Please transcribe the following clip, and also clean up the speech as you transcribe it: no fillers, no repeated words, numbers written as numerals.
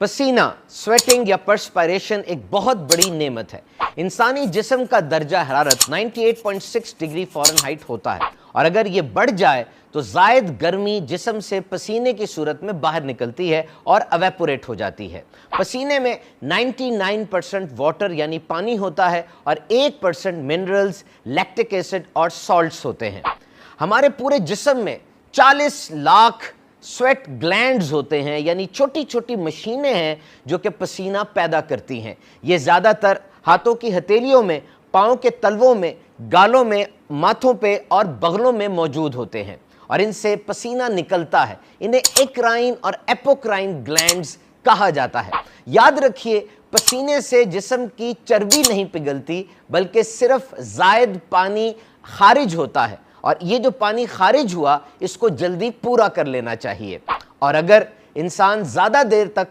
पसीना, स्वेटिंग या पर्सपायरेशन एक बहुत बड़ी नेमत है। इंसानी जिस्म का दर्जा हरारत 98.6 डिग्री फ़ारेनहाइट होता है और अगर ये बढ़ जाए तो ज़ायद गर्मी जिस्म से पसीने की सूरत में बाहर निकलती है और एवेपोरेट हो जाती है। पसीने में 99% वाटर यानी पानी होता है और 1% मिनरल्स, लैक्टिक एसिड और सॉल्ट्स होते हैं। हमारे पूरे जिस्म में 40 लाख स्वेट ग्लैंड्स होते हैं, यानी छोटी छोटी मशीनें हैं जो कि पसीना पैदा करती हैं। ये ज़्यादातर हाथों की हथेलियों में, पाँव के तलवों में, गालों में, माथों पे और बगलों में मौजूद होते हैं और इनसे पसीना निकलता है। इन्हें एक्राइन और एपोक्राइन ग्लैंड्स कहा जाता है। याद रखिए, पसीने से जिस्म की चर्बी नहीं पिघलती बल्कि सिर्फ ज़ायद पानी खारिज होता है और ये जो पानी खारिज हुआ इसको जल्दी पूरा कर लेना चाहिए। और अगर इंसान ज़्यादा देर तक